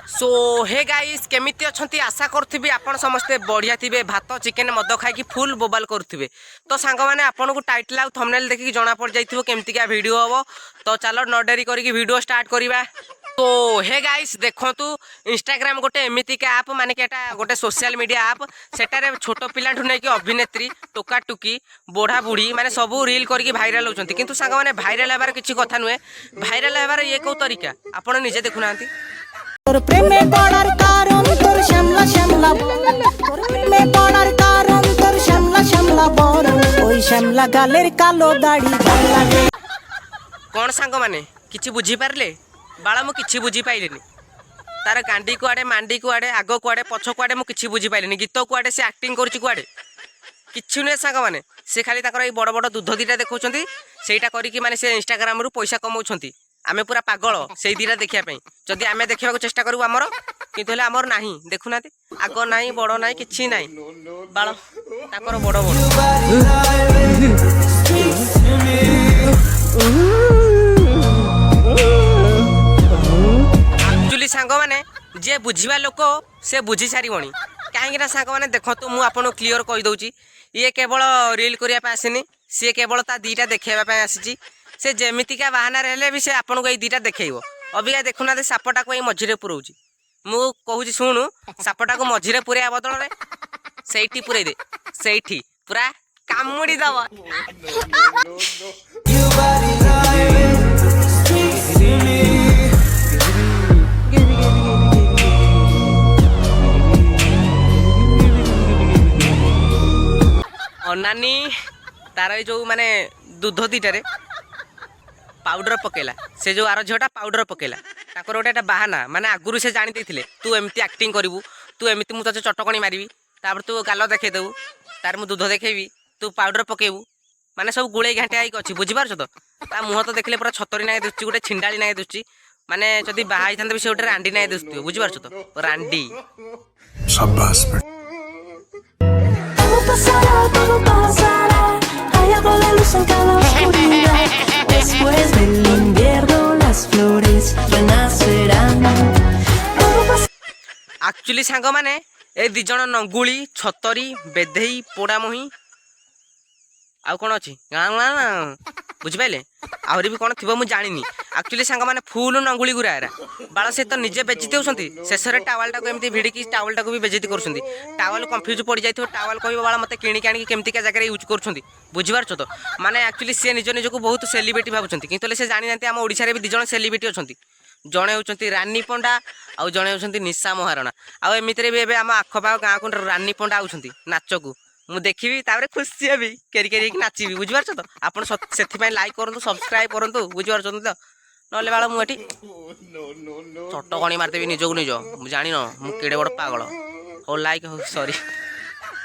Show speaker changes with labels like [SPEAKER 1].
[SPEAKER 1] सो hey guys केमिति अछंती आशा करथिबी आपण समस्ते बढ़िया थिबे भात चिकेन मद खाई कि फुल बोबाल करथिबे। तो सांग माने आपन को टाइटल आ थंबनेल देखि जणा पड़ जाइथिबो केमिति का वीडियो हबो। तो चलो न डेरी करी वीडियो स्टार्ट करिबा। तो हे गाइस देखंतु इंस्टाग्राम गोटे एमिति का ऐप माने कि एटा गोटे सोशल मीडिया ऐप सेटारे छोट पिलाठु नै कि अभिनेत्री टोका टुकी बोढ़ा बुढ़ी माने सबू रील करके भाइराल होचंती किंतु सांग माने भाइराल हेबार किछि कथा नुहे। भाइराल हेबार ये को तरीका आपण निजे देखुनांती।
[SPEAKER 2] তোর প্রেমে পড়ার কারণ তোর শ্যামলা শ্যামলা তোর প্রেমে পড়ার কারণ তোর শ্যামলা শ্যামলা বড় ওই শ্যামলা গালের কালো দাড়ি ভাল লাগে।
[SPEAKER 1] कौन सांग माने किछि बुझी पारले बाळा मु किछि बुझी पाइलेनी तार गांडी कुआडे मांडी कुआडे आगो कुआडे पछ कुआडे मु किछि बुझी पाइलेनी गीत कुआडे से एक्टिंग करछि कुआडे किछि नै सांग माने से खाली ताकर ए बड़ बड़ दूध दीटा देखौछंती सेटा करिकि माने से इंस्टाग्राम रु पैसा कमाउछंती। आमे पूरा पागल से दीटा देखिया पई जदि आमे देखिबा को चेष्टा करू हमर किंतु हले हमर नाही देखुनाती आगो नाही बड़ नाही किछि नाही बाळ ताकर बड़ बड़ एक्चुअली सांग माने जे बुझिबा लोक से बुझी सारिबणी कहीं सांग मैंने देखो मुझे आपको क्लीयर कही दूची ये केवल रील करने आसनी सी केवल ता दीटा देखा आसी से जमीतिका बाहाना रहे भी से आपको ये दीटा देखो अबिका देखुना सापटा को मझीरे पुराऊँ मु कहूँ शुणु सापटा को मझीरे पुरैया बदल में से पुरे दे से पूरा कामुड़ी दब अनानी तार जो माने दूध दीटारे पाउडर पकेला से जो आर झीटा पाउडर पकेला ताकर गोटे बाहाना माने आगुरी से जानी देथिले तू एमती एक्टिंग करू तू एमती मु तते चटकणी मारिबी तापर तू गाल देखै देबू तार मु दूध देखैबी तू पाउडर पकेबू माने सब गुळे घांटे आइक अछि बुझी पारछ तो ता मुह तो देखले पूरा छतरी नागे दुची गोटे छिंडाली नागे दुची माने जदी बाहाई थांते भी से गोटे रांडी नागे दुचती बुझी पारछ तो रांडी
[SPEAKER 3] शाबाश
[SPEAKER 2] Todo pasará, hay algo de luz en cada oscuridad. Después del invierno las flores renacerán.
[SPEAKER 1] Actually सांग माने ए दी जण नंगुली छतरी बेधेई पोड़ा मोही आउ कौन अच्छी बुझिपारे आहरी भी कौन थी मुझे जानी एक्चुअली सांग मैंने फुल नंगुली गुरा एरा बाल से तो निजे बेजित होती शेष में टावालटा को एमती भिड़िकी टावालटा को भी बेजित कर टावाल कन्फ्यूज पड़ जाए टावाल कह बाला मत किणी आनी केमतिका जगह यूज कर बुझीपार तो माने एक्चुअली सी निज निजक बहुत सेलिब्रिटी भावुं कितु से जानी ना आम ओडिशा भी दिज सेलिब्रिटी अच्छा जड़े होती रानी पंडा आउ जड़े होती निशा महारणा आउ एमती भी आम आखपाख गाँव को रानी पंडा आउछंती नाचकू मु देखी खुशी हेबी केरी केरी नाचिबी बुझीपार तो आप से लाइक करूँ सब्सक्राइब करूँ बुझीपार तो ना बाला मुझे चटकणी मारदेवी निजक निज जान मु केड़े बड़ पागल हो लाइक हो सॉरी।